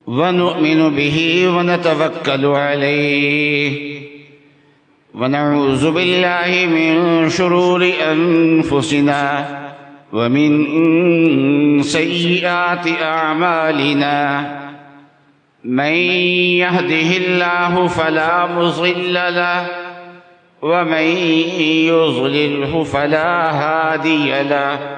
ونؤمن به ونتوكل عليه ونعوذ بالله من شرور أنفسنا ومن سيئات أعمالنا من يهده الله فلا مضل له ومن يضلله فلا هادي له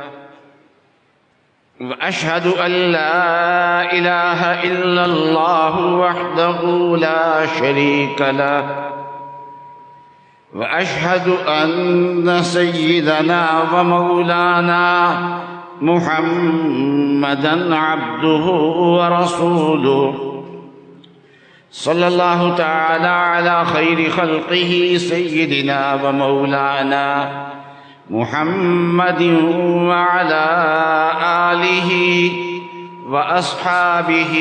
وأشهد أن لا إله إلا الله وحده لا شريك له وأشهد أن سيدنا ومولانا محمدًا عبده ورسوله صلى الله تعالى على خير خلقه سيدنا ومولانا محمد وعلى آله وأصحابه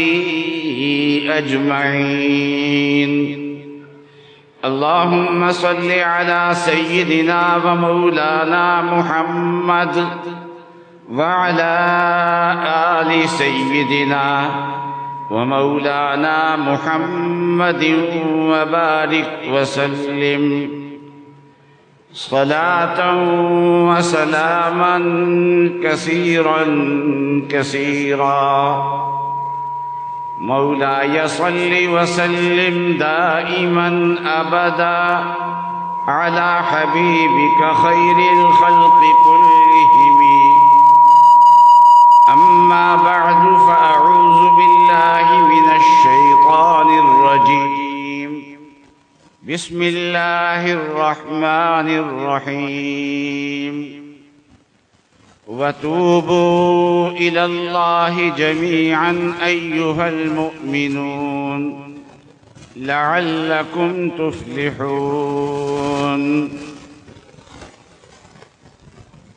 أجمعين. اللهم صل على سيدنا ومولانا محمد وعلى آل سيدنا ومولانا محمد وبارك وسلم صلاة وسلاما كثيرا كثيرا. مولاي صل وسلم دائما أبدا على حبيبك خير الخلق كلهم. أما بعد فأعوذ بالله من الشيطان الرجيم. بسم الله الرحمن الرحيم. وتوبوا إلى الله جميعا أيها المؤمنون لعلكم تفلحون.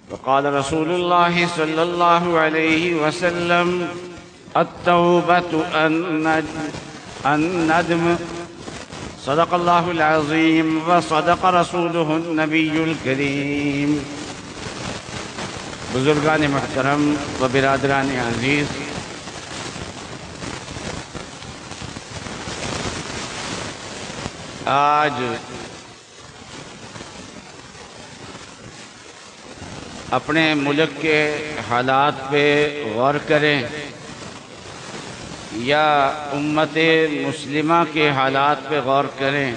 وقال رسول الله صلى الله عليه وسلم: التوبة الندم. صدق الله العظيم وصدق رسوله النبي الكريم. بزرگان محترم و برادران عزیز، آج اپنے ملک کے حالات پہ غور کریں یا امت مسلمہ کے حالات پہ غور کریں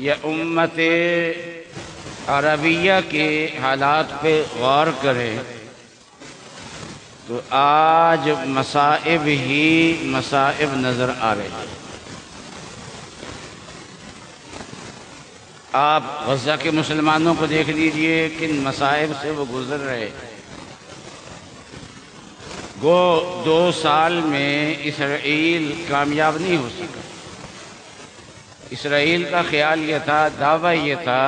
یا امت عربیہ کے حالات پہ غور کریں تو آج مصائب ہی مصائب نظر آ رہے ہیں. آپ غزہ کے مسلمانوں کو دیکھ لیجئے کن مصائب سے وہ گزر رہے. وہ 2 سال میں اسرائیل کامیاب نہیں ہو سکا. اسرائیل کا خیال یہ تھا، دعویٰ یہ تھا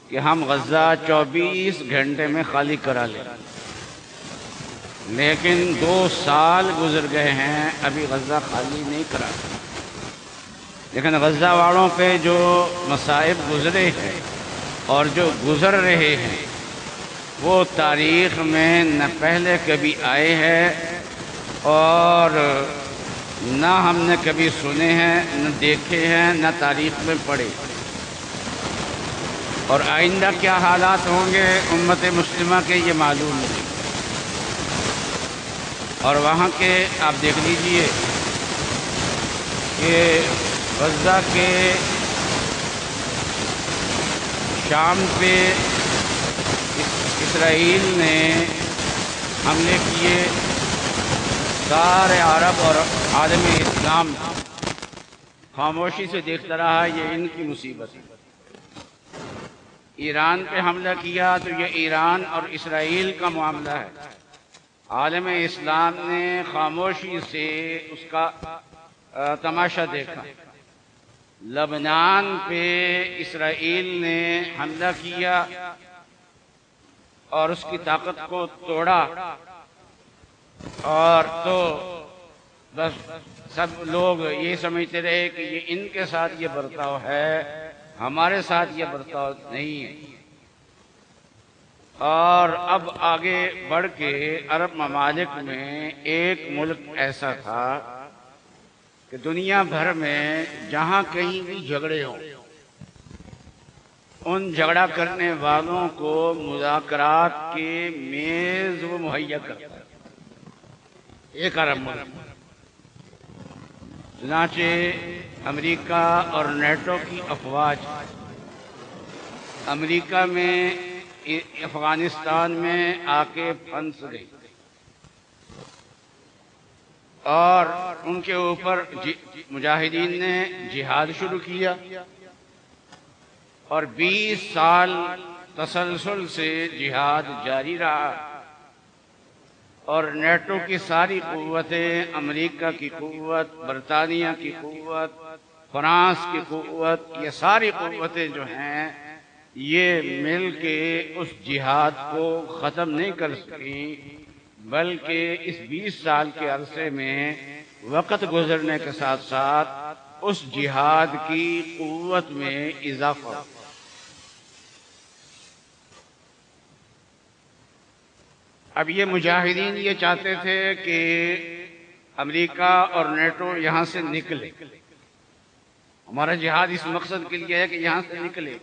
کہ ہم غزہ 24 گھنٹے میں خالی کرا لیں، لیکن 2 سال گزر گئے ہیں ابھی غزہ خالی نہیں کرا. لیکن غزہ والوں پہ جو مصائب گزرے ہیں اور جو گزر رہے ہیں وہ تاریخ میں نہ پہلے کبھی آئے ہیں اور نہ ہم نے کبھی سنے ہیں، نہ دیکھے ہیں، نہ تاریخ میں پڑھے. اور آئندہ کیا حالات ہوں گے امت مسلمہ کے یہ معلوم نہیں. اور وہاں کے آپ دیکھ لیجئے کہ غزہ کے شام پہ اسرائیل نے حملے کیے. سارے عرب اور عالم اسلام خاموشی سے دیکھتا رہا. یہ ان کی مصیبت ہے. ایران پہ حملہ کیا تو یہ ایران اور اسرائیل کا معاملہ ہے. عالم اسلام نے خاموشی سے اس کا تماشا دیکھا. لبنان پہ اسرائیل نے حملہ کیا اور اس کی طاقت کو توڑا، اور تو بس سب لوگ یہ سمجھتے رہے کہ یہ ان کے ساتھ یہ برتاؤ ہے، ہمارے ساتھ یہ برتاؤ نہیں ہے. اور اب آگے بڑھ کے عرب ممالک میں ایک ملک ایسا تھا کہ دنیا بھر میں جہاں کہیں بھی جھگڑے ہوں، ان جھگڑا کرنے والوں کو مذاکرات کے میز وہ مہیا کرتا ہے، ایک عرب ملک۔ چنانچہ امریکہ اور نیٹو کی افواج امریکہ میں افغانستان میں آ کے پھنس گئی اور ان کے اوپر مجاہدین نے جہاد شروع کیا، اور 20 سال تسلسل سے جہاد جاری رہا، اور نیٹو کی ساری قوتیں، امریکہ کی قوت، برطانیہ کی قوت، فرانس کی قوت، یہ ساری قوتیں جو ہیں یہ مل کے اس جہاد کو ختم نہیں کر سکیں، بلکہ اس 20 سال کے عرصے میں وقت گزرنے کے ساتھ ساتھ اس جہاد کی قوت میں اضافہ۔ اب یہ مجاہدین یہ چاہتے تھے کہ امریکہ اور نیٹو یہاں سے نکلے، ہمارا جہاد اس مقصد کے لیے ہے کہ یہاں سے نکلے،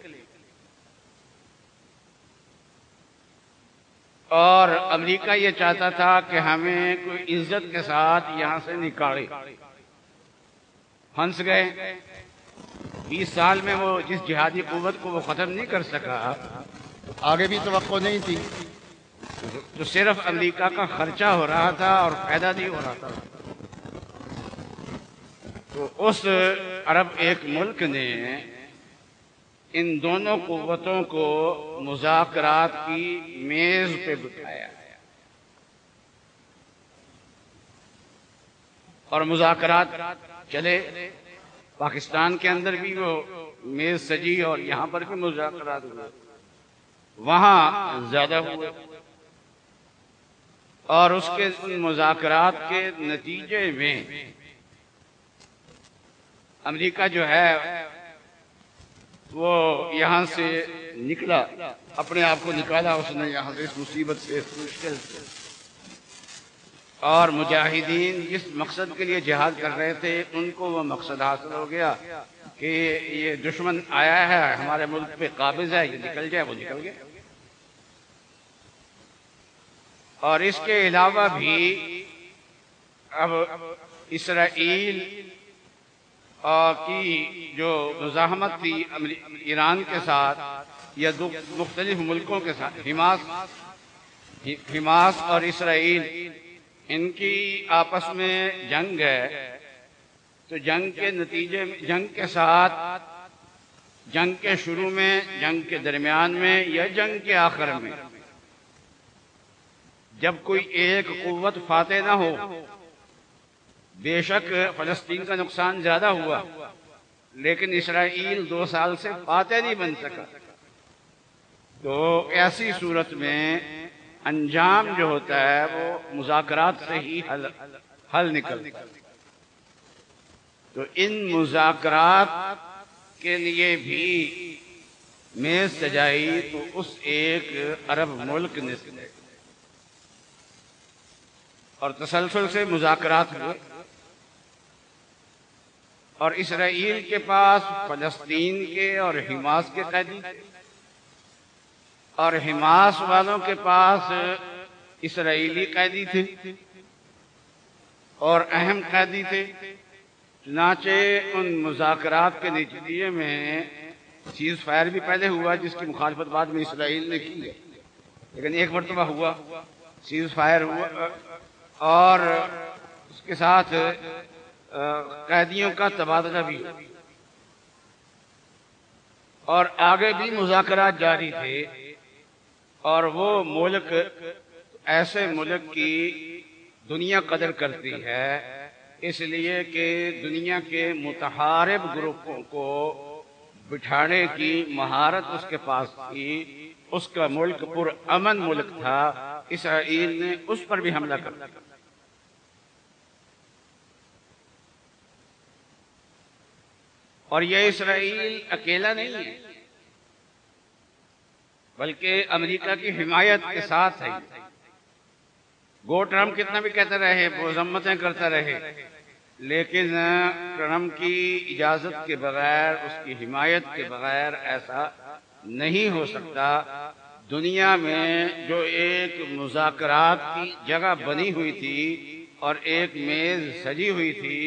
اور امریکہ یہ چاہتا تھا کہ ہمیں کوئی عزت کے ساتھ یہاں سے نکالے۔ پھنس گئے 20 سال میں، وہ جس جہادی قوت کو وہ ختم نہیں کر سکا، آگے بھی توقع نہیں تھی، تو صرف امریکہ کا خرچہ ہو رہا تھا اور فائدہ نہیں ہو رہا تھا۔ تو اس عرب ایک ملک نے ان دونوں قوتوں کو مذاکرات کی میز پہ بٹھایا اور مذاکرات چلے۔ پاکستان کے اندر بھی وہ میز سجی اور یہاں پر بھی مذاکرات ہوئے، وہاں زیادہ ہوئے، اور اس کے مذاکرات کے نتیجے میں امریکہ جو ہے وہ یہاں سے نکلا، اپنے آپ کو نکالا اس نے یہاں سے، اس مصیبت سے، اس مشکل سے، اور مجاہدین جس مقصد کے لیے جہاد کر رہے تھے ان کو وہ مقصد حاصل ہو گیا کہ یہ دشمن آیا ہے ہمارے ملک پہ قابض ہے، یہ نکل جائے، وہ نکل گئے۔ اور اس کے علاوہ بھی اب اسرائیل کی جو مزاحمت تھی ایران کے ساتھ یا مختلف ملکوں کے ساتھ، حماس اور اسرائیل، ان کی آپس میں جنگ ہے، تو جنگ کے نتیجے میں، جنگ کے ساتھ، جنگ کے شروع میں، جنگ کے درمیان میں یا جنگ کے آخر میں، جب کوئی ایک قوت فاتح نہ ہو، بے شک فلسطین کا نقصان زیادہ ہوا، لیکن اسرائیل 2 سال سے فاتح نہیں بن سکا، تو ایسی صورت میں انجام جو ہوتا ہے وہ مذاکرات سے ہی حل نکلتا ہے۔ تو ان مذاکرات کے لیے بھی میز سجائی تو اس ایک عرب ملک نے، اور تسلسل سے مذاکرات ہوئے، اور اسرائیل کے پاس فلسطین کے اور حماس کے قیدی تھے، اور حماس والوں کے پاس اسرائیلی قیدی تھے اور اہم قیدی تھے۔ چنانچہ ان مذاکرات کے نتیجے میں سیز فائر بھی پہلے ہوا، جس کی مخالفت بعد میں اسرائیل نے کی ہے، لیکن ایک مرتبہ ہوا، سیز فائر ہوا، اور اس کے ساتھ قیدیوں کا تبادلہ بھی ہوا، اور آگے بھی مذاکرات جاری تھے۔ اور وہ ملک، ایسے ملک کی دنیا قدر کرتی ہے، اس لیے کہ دنیا کے متحارب گروپوں کو بٹھانے کی مہارت اس کے پاس تھی، اس کا ملک پر امن ملک تھا، اسرائیل نے اس پر بھی حملہ کر دیا۔ اور یہ اسرائیل اکیلا نہیں ہے، بلکہ امریکہ کی حمایت کے ساتھ ہے۔ گو ٹرمپ کتنا بھی کہتے رہے، مذمتیں کرتا رہے، لیکن ٹرمپ کی اجازت کے بغیر، اس کی حمایت کے بغیر ایسا نہیں ہو سکتا۔ دنیا میں جو ایک مذاکرات کی جگہ بنی ہوئی تھی اور ایک میز سجی ہوئی تھی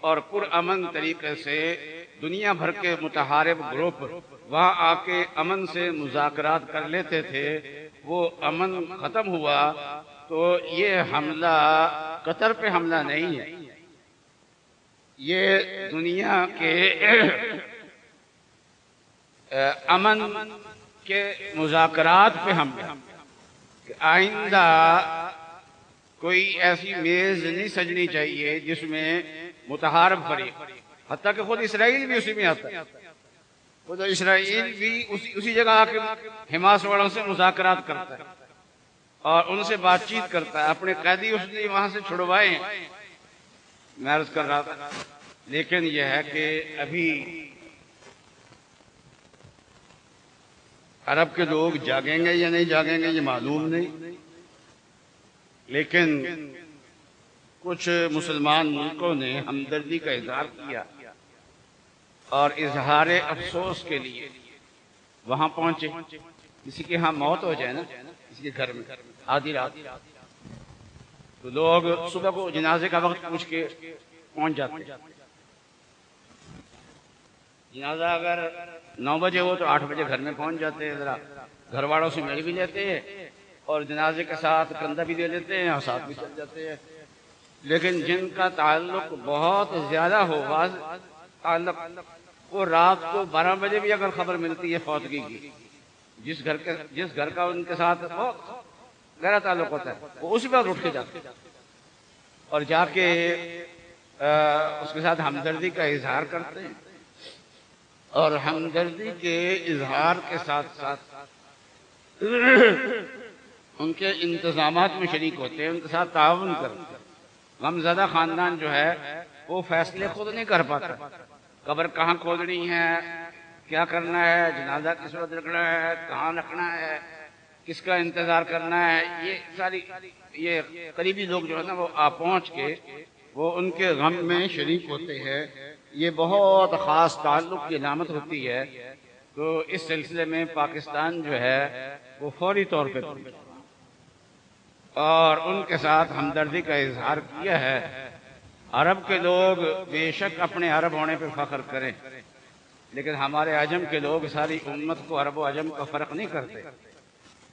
اور پرامن طریقے سے دنیا بھر کے متحارب گروپ وہاں آ کے امن سے مذاکرات کر لیتے تھے، وہ امن ختم ہوا تو یہ حملہ قطر پہ حملہ نہیں ہے، یہ دنیا کے امن کے مذاکرات پہ حملہ کہ آئندہ کوئی ایسی میز نہیں سجنی چاہیے جس میں متحارب فریق، حتیٰ کہ خود اسرائیل بھی اسی میں آتا ہے، خود اسرائیل بھی اسی جگہ آ کے حماس والوں سے مذاکرات کرتا ہے اور ان سے بات چیت کرتا ہے، اپنے قیدی اس نے وہاں سے چھڑوائے ہیں، میں عرض کر رہا تھا۔ لیکن یہ ہے کہ ابھی عرب کے لوگ جاگیں گے یا نہیں جاگیں گے یہ معلوم نہیں، لیکن کچھ مسلمان ملکوں نے ہمدردی کا اظہار کیا اور اظہار افسوس کے لیے وہاں پہنچے۔ کسی کے ہاں موت ہو جائے نا، کسی کے گھر میں آدھی رات، تو لوگ صبح کو جنازے کا وقت پوچھ کے پہنچ جاتے ہیں۔ جنازہ اگر 9 بجے ہو تو 8 بجے گھر میں پہنچ جاتے ہیں، ذرا گھر والوں سے مل بھی لیتے ہیں اور جنازے کے ساتھ کندھا بھی دے لیتے ہیں اور ساتھ بھی چل جاتے ہیں۔ لیکن جن کا تعلق بہت زیادہ ہو، تعلق وہ رات کو 12 بجے بھی اگر خبر ملتی ہے فوتگی کی، جس گھر کا ان کے ساتھ بہت گہرا تعلق ہوتا ہے، وہ اسی وقت اٹھ کے جاتے ہیں اور جا کے اس کے ساتھ ہمدردی کا اظہار کرتے ہیں اور ہمدردی کے اظہار کے ساتھ ساتھ ان کے انتظامات میں شریک ہوتے ہیں، ان کے ساتھ تعاون کرتے ہیں۔ غمزدہ خاندان جو ہے وہ فیصلے خود نہیں کر پاتا، قبر کہاں کھودنی ہے، کیا کرنا ہے، جنازہ کس وقت رکھنا ہے، کہاں رکھنا ہے، کس کا انتظار کرنا ہے، یہ قریبی لوگ جو ہے نا وہ پہنچ کے وہ ان کے غم میں شریک ہوتے ہیں۔ یہ بہت خاص تعلق کی علامت ہوتی ہے۔ تو اس سلسلے میں پاکستان جو ہے وہ فوری طور پہ اور ان کے ساتھ ہمدردی کا اظہار کیا ہے۔ عرب کے لوگ بے شک اپنے عرب ہونے پہ فخر کریں، لیکن ہمارے عجم کے لوگ ساری امت کو عرب و عجم کا فرق نہیں کرتے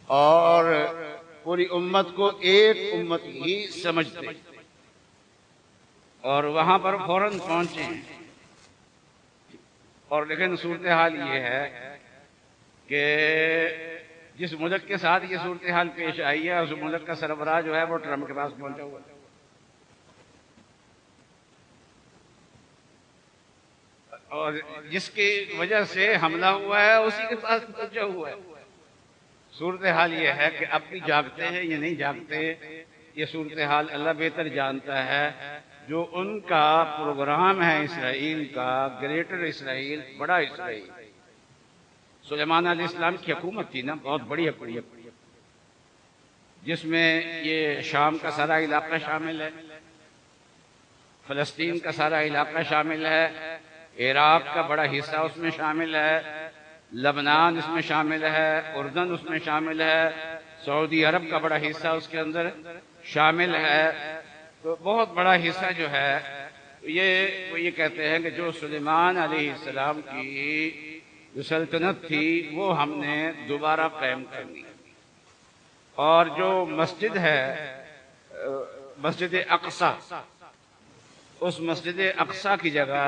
اور پوری امت کو ایک امت ہی سمجھتے اور وہاں پر فوراً پہنچے ہیں۔ اور لیکن صورتحال یہ ہے کہ جس ملک کے ساتھ یہ صورتحال پیش آئی ہے اس ملک کا سربراہ جو ہے وہ ٹرمپ کے پاس پہنچا ہوا ہے اور جس کی وجہ سے حملہ ہوا ہے اسی کے پاس پہنچا ہوا ہے۔ صورتحال یہ ہے کہ اب بھی جاگتے ہیں یا نہیں جاگتے، یہ صورتحال اللہ بہتر جانتا ہے۔ جو ان کا پروگرام ہے اسرائیل کا، گریٹر اسرائیل، بڑا اسرائیل، سلیمان علیہ السلام کی حکومت تھی نا، بہت بڑی حکومت، جس میں یہ شام کا سارا علاقہ شامل ہے، فلسطین کا سارا علاقہ شامل ہے، عراق کا بڑا حصہ اس میں شامل ہے، لبنان اس میں شامل ہے، اردن اس میں شامل ہے، سعودی عرب کا بڑا حصہ اس کے اندر شامل ہے۔ تو بہت بڑا حصہ جو ہے وہ یہ کہتے ہیں کہ جو سلیمان علیہ السلام کی جو سلطنت تھی وہ ہم نے دوبارہ قائم کرنی، اور جو مسجد ہے مسجد اقصی، اس مسجد اقصی کی جگہ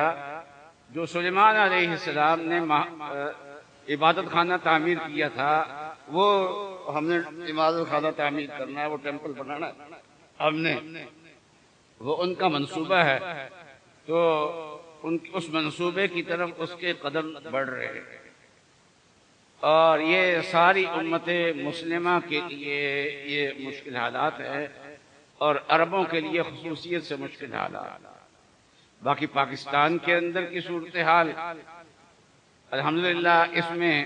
جو سلیمان علیہ السلام نے عبادت خانہ تعمیر کیا تھا، وہ ہم نے عبادت خانہ تعمیر کرنا ہے، وہ ٹیمپل بنانا ہے ہم نے، وہ ان کا منصوبہ ہے۔ تو اس منصوبے کی طرف اس کے قدم بڑھ رہے ہیں اور یہ ساری امت مسلمہ کے لیے یہ مشکل حالات ہے اور عربوں کے لیے خصوصیت سے مشکل حالات۔ باقی پاکستان کے اندر کی صورتحال الحمدللہ اس میں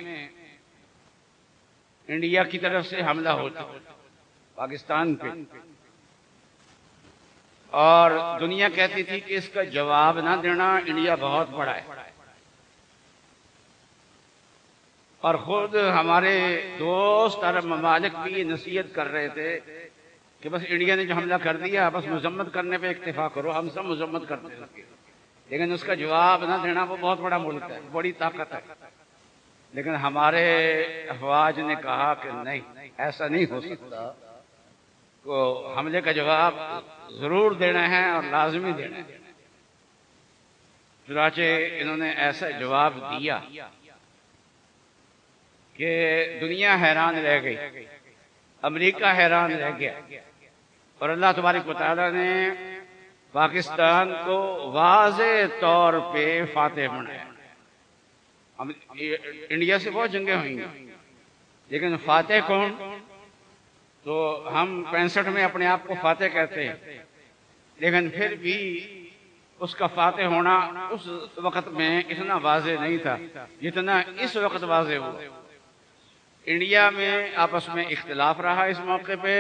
انڈیا کی طرف سے حملہ ہوتا پاکستان پہ، اور دنیا کہتی تھی کہ اس کا جواب نہ دینا، انڈیا بہت بڑا ہے، اور خود ہمارے دوست عرب ممالک بھی یہ نصیحت کر رہے تھے کہ بس انڈیا نے جو حملہ کر دیا بس مذمت کرنے پہ اکتفا کرو، ہم سب مذمت کرتے ہیں، لیکن اس کا جواب نہ دینا، وہ بہت بڑا ملک ہے، بڑی طاقت ہے۔ لیکن ہمارے افواج نے کہا کہ نہیں، ایسا نہیں ہو سکتا، کو حملے کا جواب ضرور دینا ہے اور لازمی دینا ہے۔ چنانچہ انہوں نے ایسا جواب دیا کہ دنیا حیران رہ گئی، امریکہ حیران رہ گیا، اور اللہ تبارک و تعالیٰ نے پاکستان کو واضح طور پہ فاتح بنایا۔ انڈیا سے بہت جنگیں ہوئی ہیں، لیکن فاتح کون؟ تو ہم 65 میں اپنے آپ کو فاتح کہتے ہیں، لیکن پھر بھی اس کا فاتح ہونا اس وقت میں اتنا واضح نہیں تھا جتنا اس وقت واضح ہوا۔ انڈیا میں آپس میں اختلاف رہا اس موقع پہ،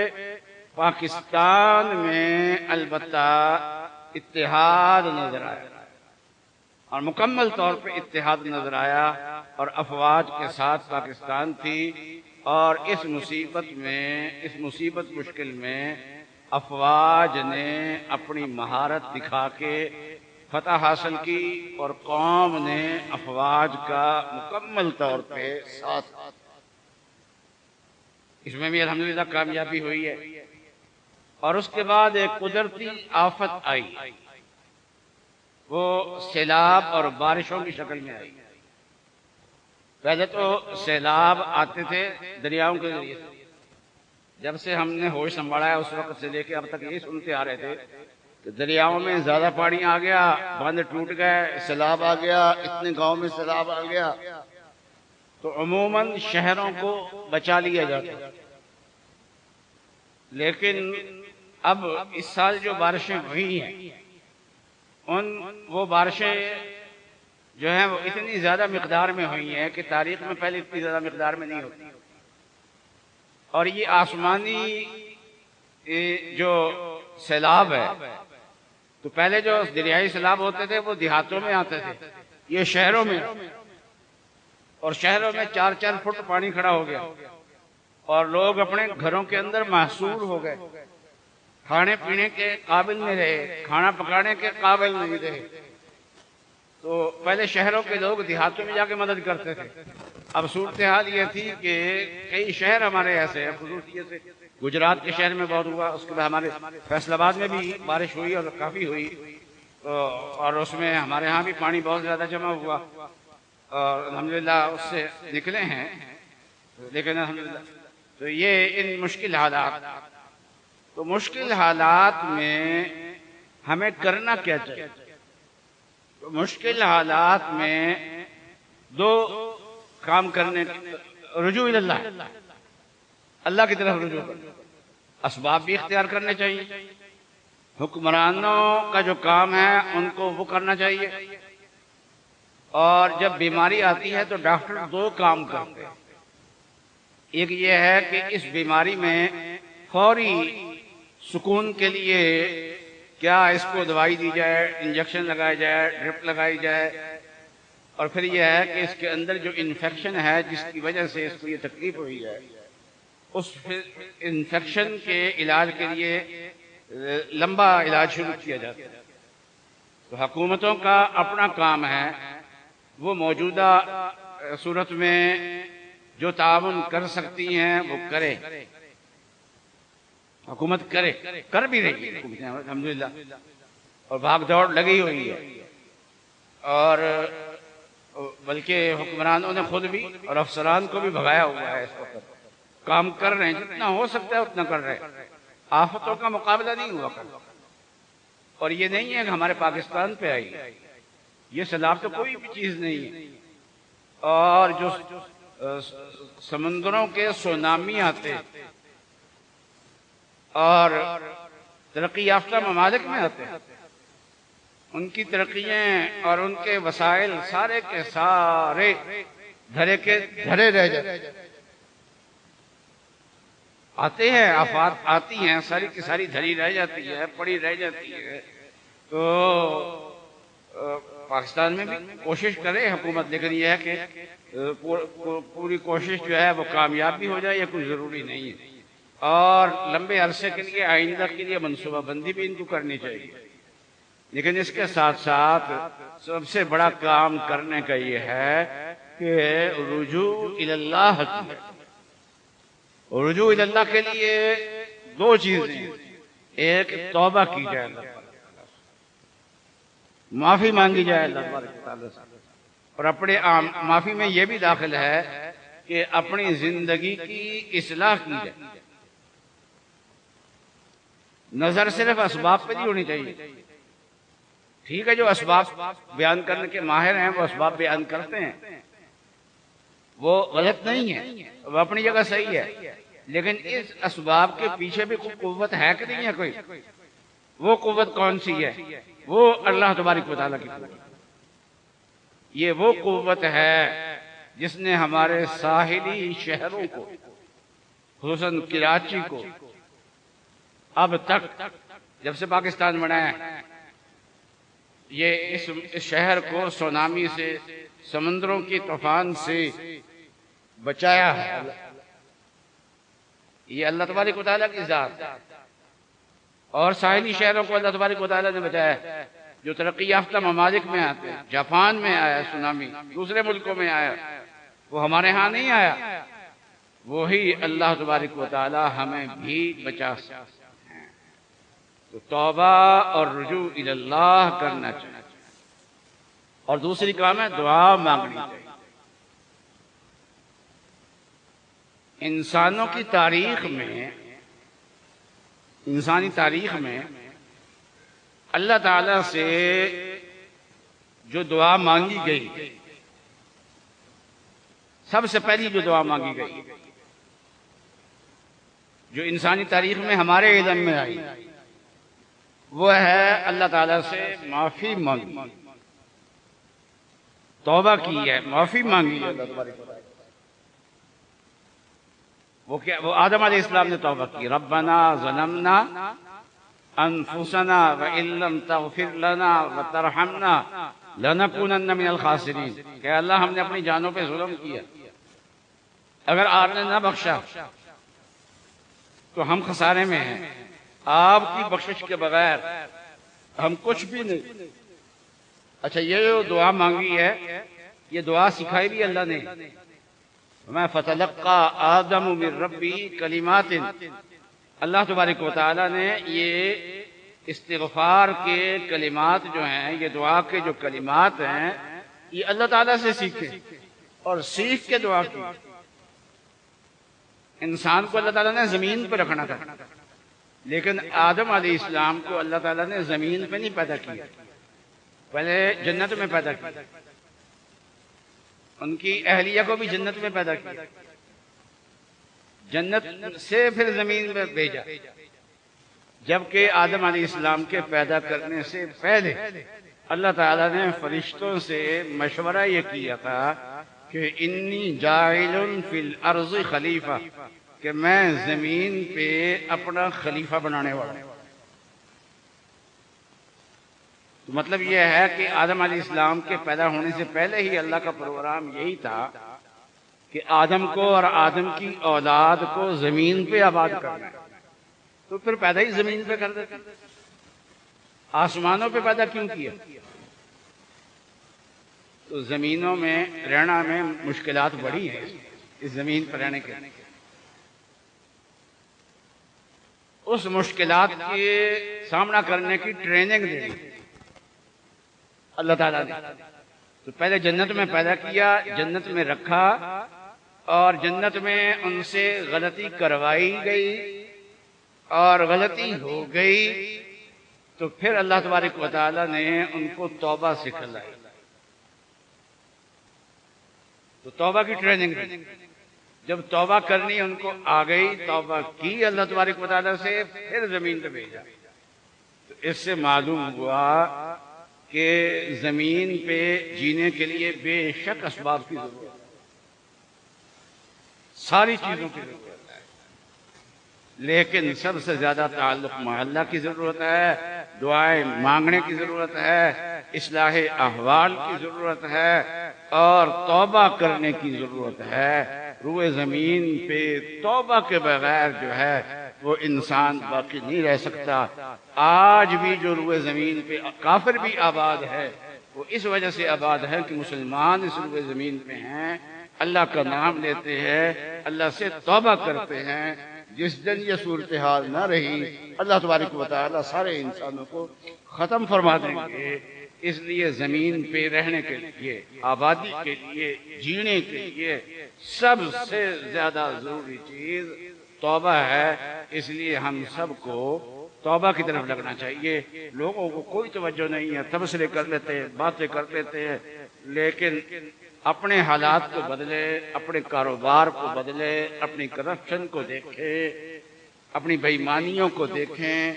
پاکستان میں البتہ اتحاد نظر آیا، اور مکمل طور پہ اتحاد نظر آیا، اور افواج کے ساتھ پاکستان تھی، اور اس مصیبت مشکل میں افواج نے اپنی مہارت دکھا کے فتح حاصل کی، اور قوم نے افواج کا مکمل طور پہ ساتھ، اس میں بھی الحمدللہ کامیابی ہوئی ہے۔ اور اس کے بعد ایک قدرتی آفت آئی، وہ سیلاب اور بارشوں کی شکل میں آئی۔ پہلے تو سیلاب آتے تھے دریاؤں کے ذریعے سے، جب سے ہم نے ہوش سنبھالا ہے اس وقت سے لے کے اب تک یہی سنتے آ رہے تھے کہ دریاؤں میں زیادہ پانی آ گیا، باندھ ٹوٹ گئے، سیلاب آ گیا، اتنے گاؤں میں سیلاب آ گیا، تو عموماً شہروں کو بچا لیا جاتا۔ لیکن اب اس سال جو بارشیں ہوئی ہیں وہ بارشیں جو ہیں وہ اتنی زیادہ مقدار میں ہوئی ہیں کہ تاریخ میں پہلے اتنی زیادہ مقدار میں نہیں ہوتی، اور یہ آسمانی جو سیلاب ہے، تو پہلے جو دریائی سیلاب ہوتے تھے وہ دیہاتوں میں آتے تھے، یہ شہروں میں، اور شہروں میں 4-4 فٹ پانی کھڑا ہو گیا، اور لوگ اپنے گھروں کے اندر محصور ہو گئے، کھانے پینے کے قابل نہیں رہے، کھانا پکانے کے قابل نہیں رہے۔ تو پہلے شہروں کے لوگ دیہاتوں میں جا کے مدد کرتے تھے، اب صورتحال یہ تھی کہ کئی شہر ہمارے ایسے ہیں، خصوصیت سے گجرات کے شہر میں بہت ہوا، اس کے بعد ہمارے فیصل آباد میں بھی بارش ہوئی اور کافی ہوئی، اور اس میں ہمارے ہاں بھی پانی بہت زیادہ جمع ہوا، اور الحمدللہ اس سے نکلے ہیں۔ لیکن الحمدللہ تو یہ ان مشکل حالات میں ہمیں کرنا کیا چاہیے؟ تو مشکل حالات میں دو کام کرنے، رجوع اللہ، اللہ کی طرف رجوع کرنا، اسباب بھی اختیار کرنے چاہیے، حکمرانوں کا جو کام ہے ان کو وہ کرنا چاہیے، اور جب بیماری آتی ہے تو ڈاکٹر دو کام کرتے ہیں، ایک یہ ہے کہ اس بیماری میں فوری سکون کے لیے کیا اس کو دوائی دی جائے، انجیکشن لگایا جائے، ڈرپ لگائی جائے، اور پھر یہ ہے کہ اس کے اندر جو انفیکشن ہے جس کی وجہ سے اس کو یہ تکلیف ہوئی ہے، اس انفیکشن کے علاج کے لیے لمبا علاج شروع کیا جاتا ہے۔ تو حکومتوں کا اپنا کام ہے، وہ موجودہ صورت میں جو تعاون کر سکتی ہیں وہ کرے، حکومت کرے، کر بھی رہی ہے الحمدللہ، اور بھاگ دوڑ لگی ہوئی ہے، اور بلکہ حکمرانوں نے خود بھی اور افسران کو بھی بھگایا ہوا ہے، اس وقت کام کر رہے ہیں، جتنا ہو سکتا ہے اتنا کر رہے ہیں، آفتوں کا مقابلہ نہیں ہوا کرتا، اور یہ نہیں ہے کہ ہمارے پاکستان پہ آئی، یہ سیلاب تو کوئی بھی چیز نہیں ہے، اور جو سمندروں کے سونامی آتے اور ترقی یافتہ ممالک میں آتے ہیں، ان کی ترقیاں اور ان کے وسائل سارے کے سارے دھرے کے دھرے رہ جاتے ہیں، آتے ہیں، آفات آتی ہیں، ساری کی ساری دھری رہ جاتی ہے، پڑی رہ جاتی ہے، تو پاکستان میں بھی کوشش کرے حکومت، لیکن یہ ہے کہ پوری کوشش جو ہے وہ کامیاب بھی ہو جائے، یہ کوئی ضروری نہیں ہے، اور لمبے عرصے کے لیے آئندہ کے لیے منصوبہ بندی بھی ان کو کرنی چاہیے۔ لیکن اس کے ساتھ ساتھ سب سے بڑا کام کرنے کا یہ ہے کہ رجوع اللہ کی، رجوع اللہ کے لیے دو چیزیں، ایک توبہ کی جائے اللہ تعالیٰ، معافی مانگی جائے اللہ تعالیٰ سے، اور اپنے معافی میں یہ بھی داخل ہے کہ اپنی زندگی کی اصلاح کی جائے۔ نظر صرف اسباب پہ نہیں ہونی چاہیے، ٹھیک ہے جو اسباب بیان کرنے کے ماہر ہیں وہ اسباب بیان کرتے ہیں، وہ غلط نہیں ہے، وہ اپنی جگہ صحیح ہے، لیکن اس اسباب کے پیچھے بھی کوئی قوت ہے کہ نہیں ہے کوئی؟ وہ قوت کون سی ہے؟ وہ اللہ تبارک و تعالیٰ کی قوت، یہ وہ قوت ہے جس نے ہمارے ساحلی شہروں کو، خصوصاً کراچی کو، اب تک جب سے پاکستان بنا ہے، یہ اس شہر کو سونامی سے، سمندروں کی طوفان سے بچایا ہے۔ یہ اللہ تبارک و تعالیٰ کی ذات ہے، اور ساحلی شہروں کو اللہ تبارک و تعالیٰ نے بچایا ہے۔ جو ترقی یافتہ ممالک میں آتے ہیں، جاپان میں آیا سونامی، دوسرے ملکوں میں آیا، وہ ہمارے ہاں نہیں آیا، وہی اللہ تبارک و تعالیٰ ہمیں بھی بچا سکتے ہیں۔ تو توبہ اور رجوع اللہ کرنا چاہیے، اور دوسری کام ہے دعا مانگنی چاہیے۔ انسانوں کی تاریخ میں، انسانی تاریخ میں اللہ تعالیٰ سے جو دعا مانگی گئی، سب سے پہلی جو دعا مانگی گئی، جو انسانی تاریخ میں ہمارے علم میں آئی، وہ ہے اللہ تعالیٰ سے معافی مانگی، توبہ کی ہے، معافی مانگی ہے اللہ تبارک و تعالیٰ۔ وہ کیا؟ وہ آدم علیہ السلام نے توبہ کی، ربنا ظلمنا انفسنا وان لم تغفر لنا وترحمنا لنکونن من الخاسرین، کہ اللہ ہم نے اپنی جانوں پہ ظلم کیا، اگر آپ نے نہ بخشا تو ہم خسارے میں ہیں، آپ کی بخشش کے بغیر ہم کچھ بھی نہیں۔ اچھا، یہ جو دعا مانگی ہے، یہ دعا سکھائی بھی اللہ نے، میں فتلقى آدم من ربی کلمات، اللہ تبارک و تعالیٰ نے یہ استغفار کے کلمات جو ہیں، یہ دعا کے جو کلمات ہیں، یہ اللہ تعالیٰ سے سیکھے اور سیکھ کے دعا کی۔ انسان کو اللہ تعالیٰ نے زمین پہ رکھنا تھا، لیکن آدم علیہ السلام کو اللہ تعالیٰ نے زمین پہ نہیں پیدا کیا، پہلے جنت میں پیدا کیا، ان کی اہلیہ کو بھی جنت میں پیدا کیا، جنت سے پھر زمین میں بھیجا، جبکہ آدم علیہ السلام کے پیدا کرنے سے پہلے اللہ تعالیٰ نے فرشتوں سے مشورہ یہ کیا تھا کہ انی جاعل فی الارض خلیفہ، کہ میں زمین پہ اپنا خلیفہ بنانے والا ہوں۔ تو مطلب یہ ہے کہ آدم علیہ السلام کے پیدا ہونے سے پہلے ہی اللہ کا پروگرام یہی تھا کہ آدم کو اور آدم کی اولاد کو زمین پہ آباد کرنا ہے، تو پھر پیدا ہی زمین پہ کر دیتے، آسمانوں پہ پیدا کیوں کیا؟ تو زمینوں میں رہنا میں مشکلات بڑی ہیں، اس زمین پر رہنے کے اس مشکلات کے سامنا کرنے کی ٹریننگ دے دی اللہ تعالیٰ نے۔ تو پہلے جنت میں پیدا کیا، جنت میں رکھا، اور جنت میں ان سے غلطی کروائی گئی اور غلطی ہو گئی، تو پھر اللہ تبارک و تعالیٰ نے ان کو توبہ سکھلائی، تو توبہ کی ٹریننگ دی۔ جب توبہ کرنی ان کو آ گئی، توبہ کی اللہ تبارک و تعالیٰ سے، پھر زمین پہ بھیجا۔ تو اس سے معلوم ہوا کہ زمین پہ جینے کے لیے بے شک اسباب کی ضرورت ہے، ساری چیزوں کی ضرورت ہے، لیکن سب سے زیادہ تعلق مع اللہ کی ضرورت ہے، دعائیں مانگنے کی ضرورت ہے، اصلاح احوال کی ضرورت ہے اور توبہ کرنے کی ضرورت ہے۔ روئے زمین پہ توبہ کے بغیر جو ہے وہ انسان باقی نہیں رہ سکتا۔ آج بھی جو روئے زمین پہ کافر بھی آباد ہے، وہ اس وجہ سے آباد ہے کہ مسلمان اس روئے زمین پہ ہیں، اللہ کا نام لیتے ہیں، اللہ سے توبہ کرتے ہیں۔ جس دن یہ صورتحال نہ رہی، اللہ تبارک و تعالیٰ سارے انسانوں کو ختم فرما دیں گے۔ اس لیے زمین پہ رہنے کے لیے، آبادی کے لیے، جینے کے لیے سب سے زیادہ ضروری چیز توبہ ہے۔ اس لیے ہم سب کو توبہ کی طرف لگنا چاہیے۔ لوگوں کو کوئی توجہ نہیں ہے، تبصرے کر لیتے ہیں، باتیں کر لیتے ہیں، لیکن اپنے حالات کو بدلے، اپنے کاروبار کو بدلے، اپنی کرپشن کو دیکھیں، اپنی بے ایمانیوں کو دیکھیں،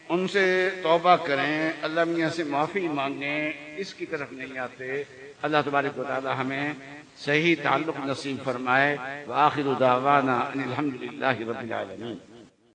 ان سے توبہ کریں، اللہ میاں سے معافی مانگیں، اس کی طرف نہیں آتے۔ اللہ تبارک و تعالی ہمیں صحیح تعلق نصیب فرمائے۔ وآخر دعوانا ان الحمد للہ رب العالمین۔